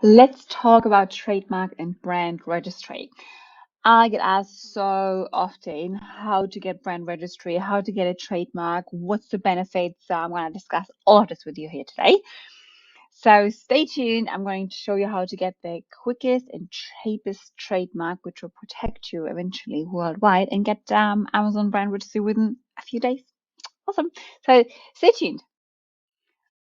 Let's talk about trademark and brand registry. I get asked so often how to get brand registry, how to get a trademark, what's the benefits. So I'm going to discuss all of this with you here today. So stay tuned. I'm going to show you how to get the quickest and cheapest trademark, which will protect you eventually worldwide and get Amazon brand registry within a few days. Awesome. So stay tuned.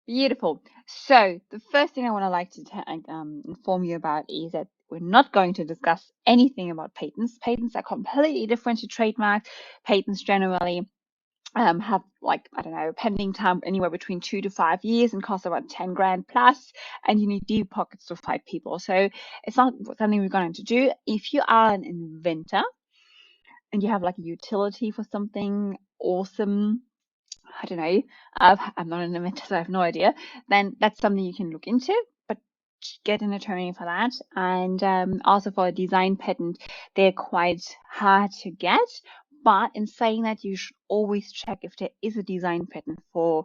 Beautiful. So the first thing I want to like to inform you about is that we're not going to discuss anything about patents. Patents are completely different to trademarks. Patents generally have like, I don't know, pending time anywhere between 2 to 5 years and cost about 10 grand plus, and you need deep pockets to fight people. So it's not something we're going to do. If you are an inventor and you have like a utility for something awesome, I don't know, I'm not an inventor, so I have no idea, then that's something you can look into, but get an attorney for that. And also for a design patent, they're quite hard to get. But in saying that, you should always check if there is a design patent for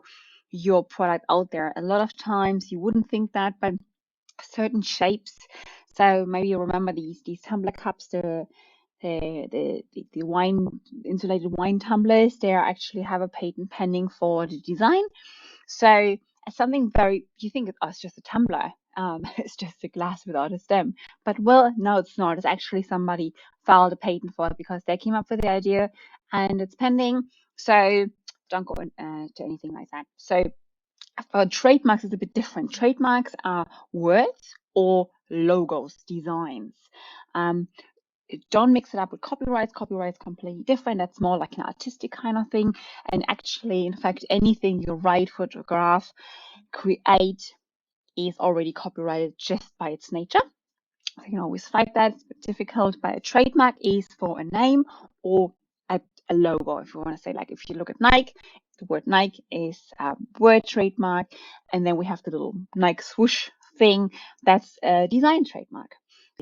your product out there. A lot of times you wouldn't think that, but certain shapes. So maybe you remember these tumbler cups, the wine insulated wine tumblers. They actually have a patent pending for the design. So it's something very, you think it's just a tumbler. It's just a glass without a stem. But well, no, it's not. It's actually somebody filed a patent for it because they came up with the idea and it's pending. So don't go to anything like that. So trademarks is a bit different. Trademarks are words or logos, designs. Um, don't mix it up with copyrights. Copyrights completely different. That's more like an artistic kind of thing. And actually, in fact, anything you write, photograph, create is already copyrighted just by its nature. You can always fight that. It's a bit difficult. But a trademark is for a name or a logo. If you want to say, like, if you look at Nike, the word Nike is a word trademark. And then we have the little Nike swoosh thing. That's a design trademark.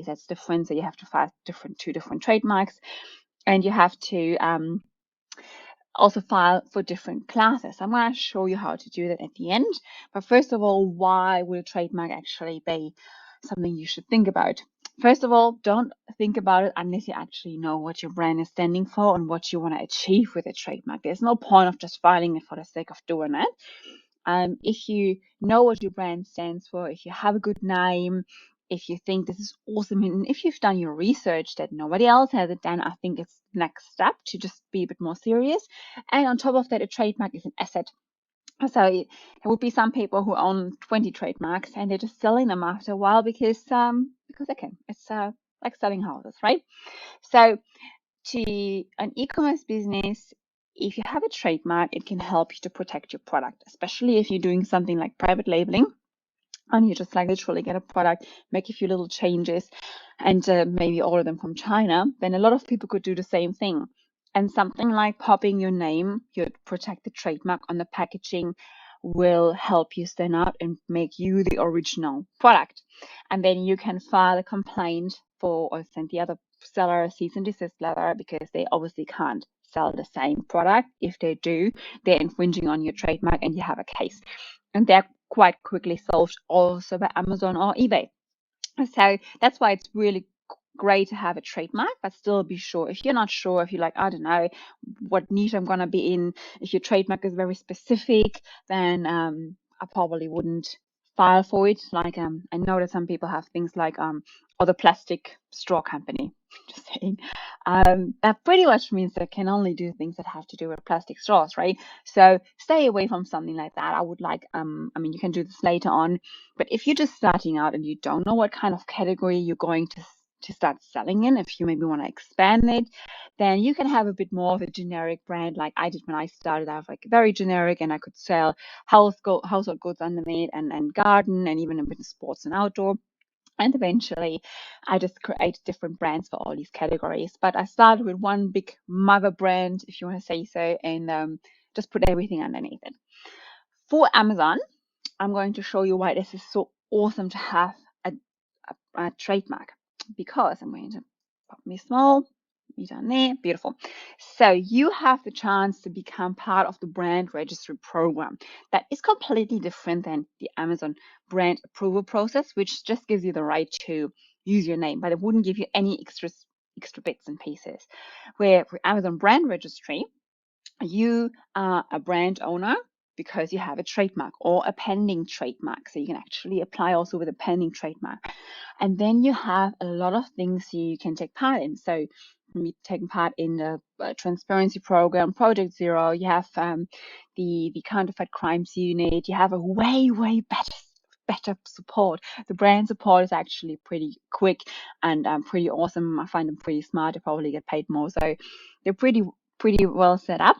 That's different. So you have to file two different trademarks, and you have to also file for different classes. I'm going to show you how to do that at the end. But first of all, why will a trademark actually be something you should think about? First of all, don't think about it unless you actually know what your brand is standing for and what you want to achieve with a trademark. There's no point of just filing it for the sake of doing it. If you know what your brand stands for, if you have a good name, if you think this is awesome, and if you've done your research that nobody else has it done, I think it's the next step to just be a bit more serious. And on top of that, a trademark is an asset. So there would be some people who own 20 trademarks and they're just selling them after a while because they can. It's like selling houses, right? So to an e-commerce business, if you have a trademark, it can help you to protect your product, especially if you're doing something like private labeling and you just like literally get a product, make a few little changes, and maybe order them from China. Then a lot of people could do the same thing. And something like popping your name, your protected trademark on the packaging, will help you stand out and make you the original product. And then you can file a complaint for or send the other seller a cease and desist letter because they obviously can't sell the same product. If they do, they're infringing on your trademark and you have a case. And they're quite quickly solved also by Amazon or eBay. So that's why it's really great to have a trademark, but still be sure. If you're not sure, if you're like, I don't know what niche I'm going to be in, if your trademark is very specific, then I probably wouldn't file for it. Like I know that some people have things like or the plastic straw company. Just saying. That pretty much means they can only do things that have to do with plastic straws, right? So stay away from something like that. I would like I mean, you can do this later on, but if you're just starting out and you don't know what kind of category you're going to start selling in, if you maybe want to expand it, then you can have a bit more of a generic brand like I did when I started out, like very generic, and I could sell household goods underneath and garden and even a bit of sports and outdoor. And eventually, I just create different brands for all these categories. But I started with one big mother brand, if you want to say so, and just put everything underneath it. For Amazon, I'm going to show you why this is so awesome to have a trademark, because I'm going to pop me small. me down there. Beautiful. So you have the chance to become part of the brand registry program. That is completely different than the Amazon brand approval process, which just gives you the right to use your name, but it wouldn't give you any extra bits and pieces. Where for Amazon brand registry, you are a brand owner because you have a trademark or a pending trademark. So you can actually apply also with a pending trademark. And then you have a lot of things you can take part in. So me taking part in the transparency program, Project Zero, you have the counterfeit crimes unit, you have a way better support. The brand support is actually pretty quick and pretty awesome. I find them pretty smart. They probably get paid more. So they're pretty well set up.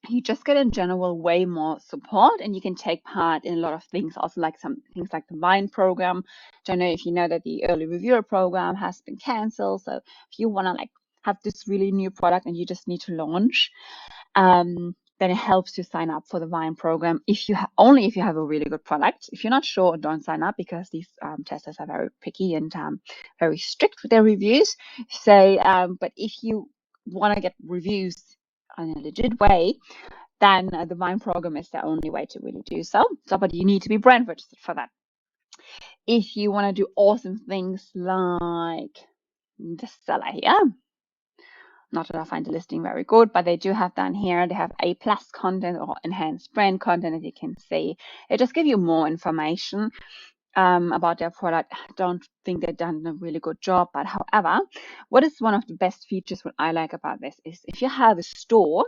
You just get in general way more support, and you can take part in a lot of things, also like some things like the Vine program. Don't know if you know that the early reviewer program has been canceled. So if you want to like have this really new product and you just need to launch, then it helps to sign up for the Vine program if you only if you have a really good product. If you're not sure, don't sign up because these testers are very picky and very strict with their reviews. So, but if you want to get reviews in a legit way, then the Vine program is the only way to really do so. But you need to be brand registered for that. If you want to do awesome things like the seller here, not that I find the listing very good, but they do have down here, they have A+ content or enhanced brand content, as you can see. It just gives you more information about their product. I don't think they've done a really good job, but however, what is one of the best features, what I like about this is if you have a store,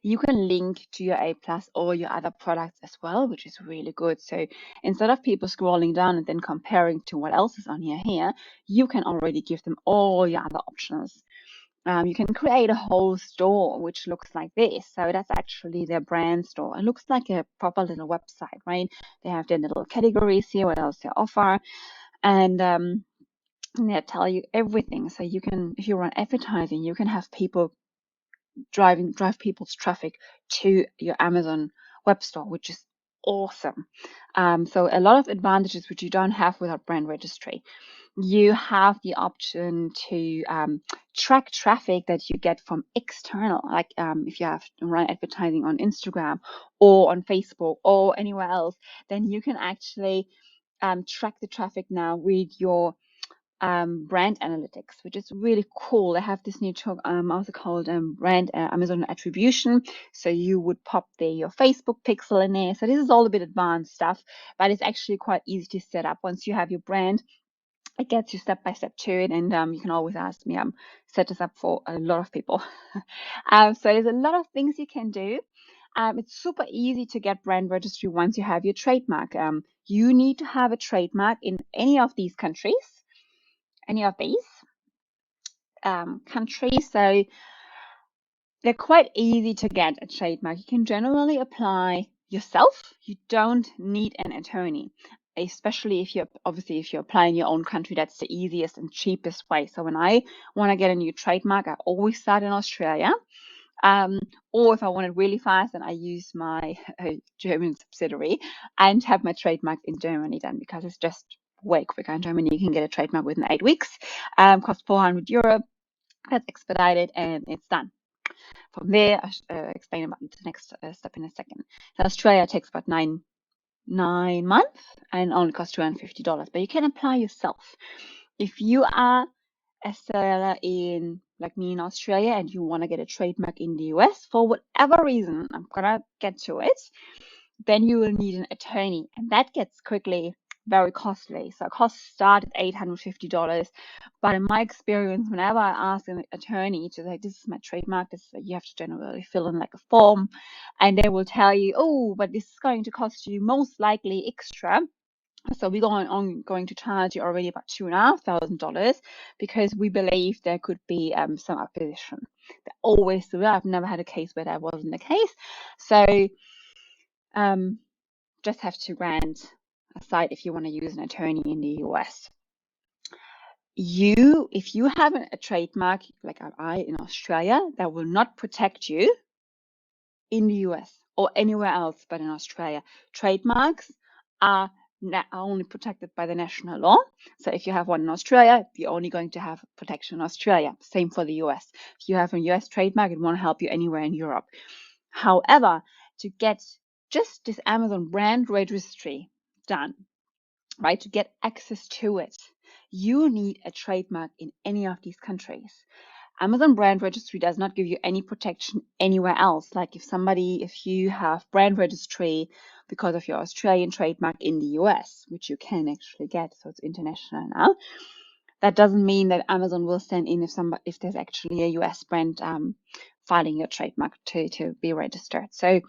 you can link to your A+ or your other products as well, which is really good. So instead of people scrolling down and then comparing to what else is on here, you can already give them all your other options. You can create a whole store which looks like this. So that's actually their brand store. It looks like a proper little website, right? They have their little categories here, what else they offer, and they tell you everything. So you can, if you run advertising, you can have people drive people's traffic to your Amazon web store, which is awesome. So a lot of advantages which you don't have without brand registry. You have the option to track traffic that you get from external, like if you have to run advertising on Instagram or on Facebook or anywhere else, then you can actually track the traffic now with your brand analytics, which is really cool. They have this new tool also called brand Amazon attribution. So you would pop your Facebook pixel in there. So this is all a bit advanced stuff, but it's actually quite easy to set up. Once you have your brand, it gets you step by step to it, and you can always ask me. Set this up for a lot of people. So there's a lot of things you can do. It's super easy to get brand registry once you have your trademark. You need to have a trademark in any of these countries, any of these countries. So they're quite easy to get a trademark. You can generally apply yourself. You don't need an attorney, especially if you're applying in your own country. That's the easiest and cheapest way. So when I want to get a new trademark, I always start in Australia. Or if I want it really fast, then I use my German subsidiary and have my trademark in Germany then, because it's just way quicker. In Germany, you can get a trademark within 8 weeks. Costs €400. That's expedited and it's done. From there, I'll explain about the next step in a second. So Australia takes about nine months and only costs $250, but you can apply yourself. If you are a seller in, like me, in Australia, and you want to get a trademark in the US for whatever reason, I'm gonna get to it, then you will need an attorney, and that gets quickly very costly. So costs start at $850. But in my experience, whenever I ask an attorney to say, this is my trademark, you have to generally fill in like a form, and they will tell you, oh, but this is going to cost you most likely extra. So we're going to charge you already about $2,500 because we believe there could be some opposition. They always do that. I've never had a case where that wasn't the case. So just have to grant aside if you want to use an attorney in the US. If you have a trademark like I in Australia, that will not protect you in the US or anywhere else but in Australia. Trademarks are are only protected by the national law. So if you have one in Australia, you're only going to have protection in Australia. Same for the US. If you have a US trademark, it won't help you anywhere in Europe. However, to get just this Amazon brand registry done, right, to get access to it, you need a trademark in any of these countries. Amazon brand registry does not give you any protection anywhere else. Like if you have brand registry because of your Australian trademark in the US, which you can actually get, so it's international now, that doesn't mean that Amazon will send in if there's actually a US brand filing your trademark to be registered. So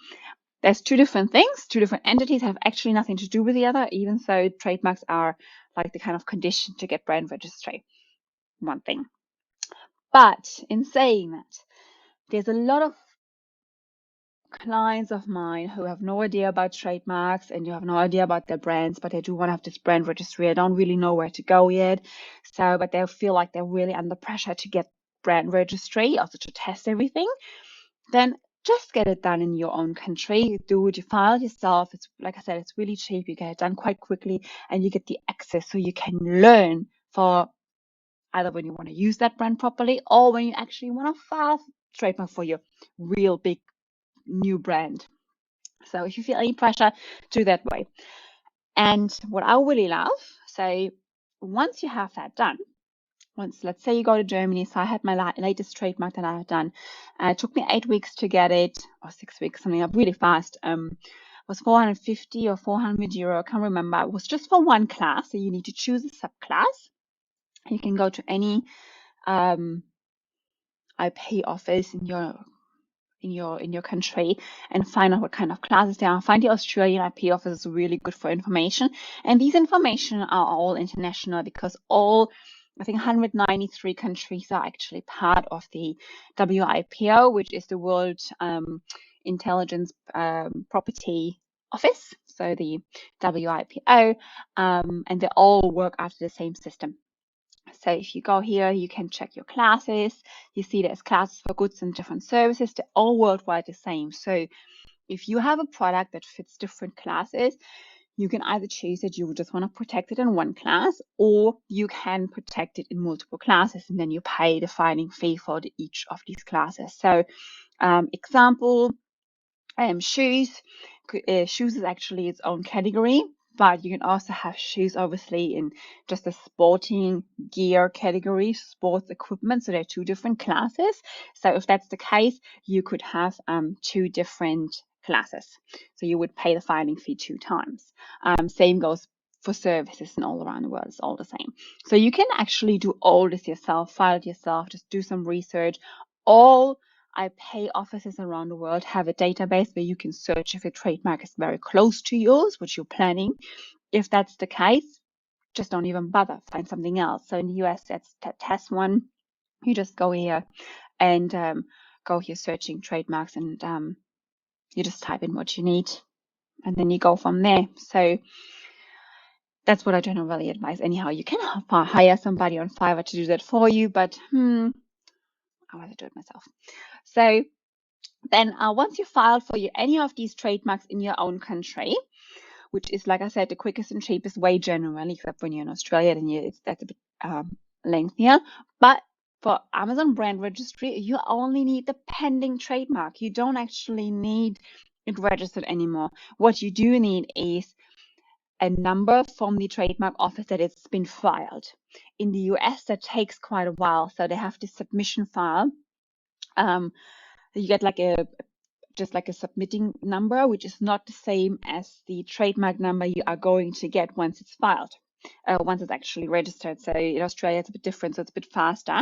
there's two different things. Two different entities have actually nothing to do with the other, even though trademarks are like the kind of condition to get brand registry. One thing. But in saying that, there's a lot of clients of mine who have no idea about trademarks and you have no idea about their brands, but they do want to have this brand registry. I don't really know where to go yet. But they feel like they're really under pressure to get brand registry, also to test everything. Then just get it done in your own country. Do it, you file it yourself. It's like I said, it's really cheap. You get it done quite quickly and you get the access so you can learn for either when you want to use that brand properly or when you actually want to file trademark for your real big new brand. So if you feel any pressure, do that way. And what I really love, so once you have that done, let's say you go to Germany, so I had my latest trademark that I had done. It took me 8 weeks to get it, or 6 weeks, something up really fast. It was 450 or 400 euro, I can't remember. It was just for one class, so you need to choose a subclass. You can go to any IP office in your country and find out what kind of classes there are. Find the Australian IP office is really good for information. And these information are all international because I think 193 countries are actually part of the WIPO, which is the World Intelligence Property Office. So the WIPO, and they all work after the same system. So if you go here, you can check your classes. You see there's classes for goods and different services. They're all worldwide the same. So if you have a product that fits different classes, you can either choose that you just want to protect it in one class, or you can protect it in multiple classes, and then you pay the filing fee for each of these classes. So example, shoes. Shoes is actually its own category, but you can also have shoes obviously in just a sporting gear category, sports equipment. So there are two different classes. So if that's the case, you could have two different classes. So you would pay the filing fee 2 times. Same goes for services and all around the world. It's all the same. So you can actually do all this yourself, file it yourself, just do some research. All IP offices around the world have a database where you can search if your trademark is very close to yours, which you're planning. If that's the case, just don't even bother. Find something else. So in the US, that's test one. You just go here and go here searching trademarks, and you just type in what you need, and then you go from there. So that's what I don't really advise. Anyhow, you can hire somebody on Fiverr to do that for you, but I rather do it myself. So then once you file for any of these trademarks in your own country, which is, like I said, the quickest and cheapest way generally, except when you're in Australia, then that's a bit lengthier. But for Amazon brand registry, you only need the pending trademark. You don't actually need it registered anymore. What you do need is a number from the trademark office that it's been filed. In the US, that takes quite a while. So they have this submission file. You get just like a submitting number, which is not the same as the trademark number you are going to get once it's filed, once it's actually registered. So in Australia, it's a bit different, so it's a bit faster.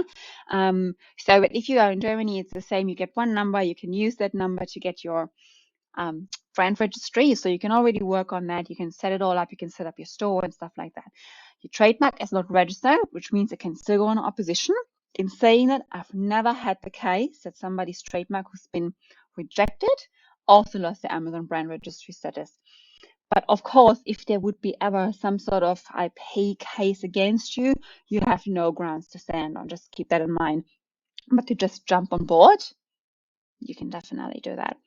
So if you are in Germany, it's the same. You get one number, you can use that number to get your brand registry. So you can already work on that. You can set it all up. You can set up your store and stuff like that. Your trademark is not registered, which means it can still go on opposition. In saying that, I've never had the case that somebody's trademark who's been rejected also lost the Amazon brand registry status. But of course, if there would be ever some sort of IP case against you, you have no grounds to stand on. Just keep that in mind. But to just jump on board, you can definitely do that.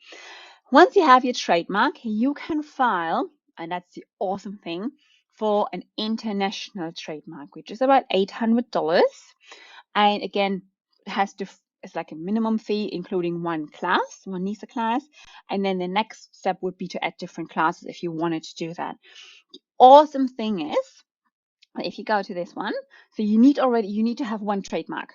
Once you have your trademark, you can file and that's the awesome thing, for an international trademark, which is about $800. And again, it has to, it's like a minimum fee, including one NISA class. And then the next step would be to add different classes if you wanted to do that. Awesome thing is, if you go to this one, so you need to have one trademark.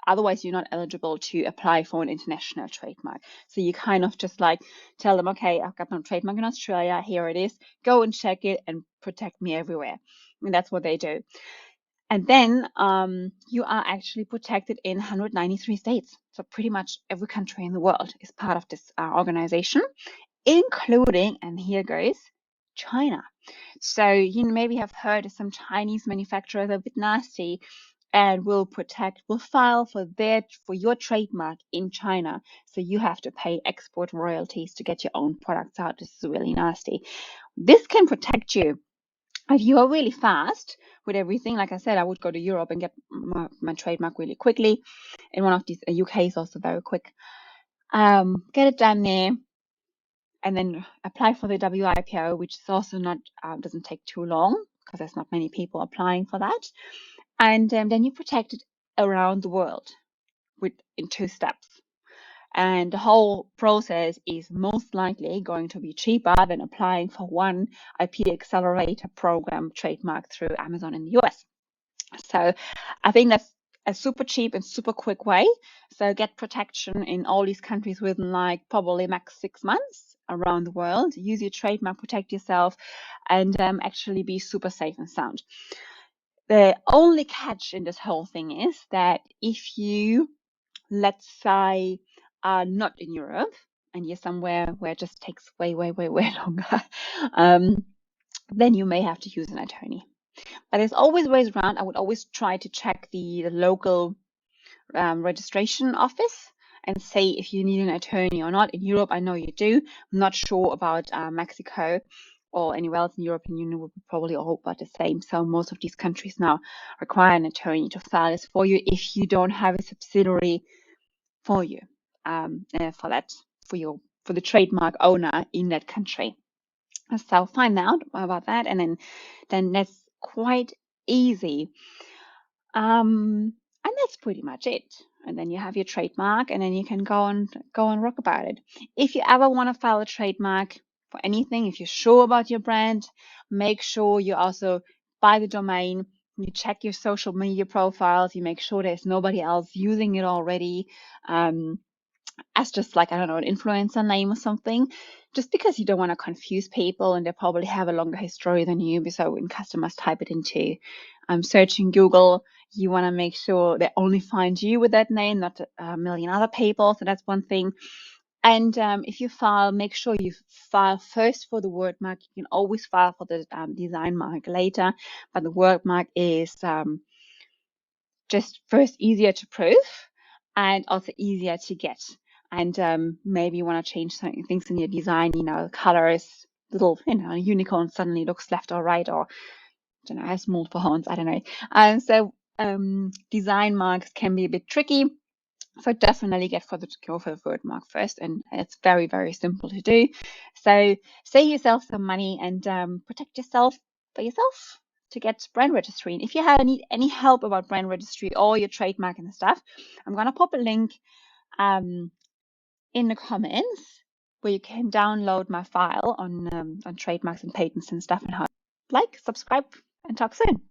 Otherwise, you're not eligible to apply for an international trademark. So you kind of just like tell them, okay, I've got my trademark in Australia. Here it is. Go and check it and protect me everywhere. And that's what they do. And then you are actually protected in 193 states. So pretty much every country in the world is part of this organization, including, and here goes, China. So you maybe have heard of some Chinese manufacturers are a bit nasty and will file for your trademark in China. So you have to pay export royalties to get your own products out. This is really nasty. This can protect you. If you are really fast with everything, like I said, I would go to Europe and get my trademark really quickly. In one of these, UK is also very quick. Get it done there, and then apply for the WIPO, which is also not doesn't take too long because there's not many people applying for that. And then you protect it around the world in 2 steps. And the whole process is most likely going to be cheaper than applying for one IP accelerator program trademark through Amazon in the US. So I think that's a super cheap and super quick way. So get protection in all these countries within like probably max 6 months around the world. Use your trademark, protect yourself, and actually be super safe and sound. The only catch in this whole thing is that if you, let's say, are not in Europe and you're somewhere where it just takes way longer, then you may have to use an attorney. But there's always ways around. I would always try to check the local registration office and say if you need an attorney or not. In Europe, I know you do. I'm not sure about Mexico or anywhere else in the European Union. Would be probably all about the same. So most of these countries now require an attorney to file this for you if you don't have a subsidiary for you, for the trademark owner in that country. So find out about that, and then that's quite easy. And that's pretty much it. And then you have your trademark, and then you can go and rock about it. If you ever want to file a trademark for anything, if you're sure about your brand, make sure you also buy the domain. You check your social media profiles. You make sure there's nobody else using it already. As just like, I don't know, an influencer name or something, just because you don't want to confuse people and they probably have a longer history than you. So when customers type it into search in Google, you want to make sure they only find you with that name, not a million other people. So that's one thing. And if you file, make sure you file first for the word mark. You can always file for the design mark later, but the word mark is just first easier to prove and also easier to get. And maybe you want to change certain things in your design, colors, little, a unicorn suddenly looks left or right, or I don't know, has multiple horns, I don't know. So design marks can be a bit tricky. So definitely go for the word mark first, and it's very, very simple to do. So save yourself some money and protect yourself by yourself to get brand registry. And if you need any help about brand registry or your trademark and stuff, I'm gonna pop a link in the comments where you can download my file on trademarks and patents and stuff, and how subscribe, and talk soon.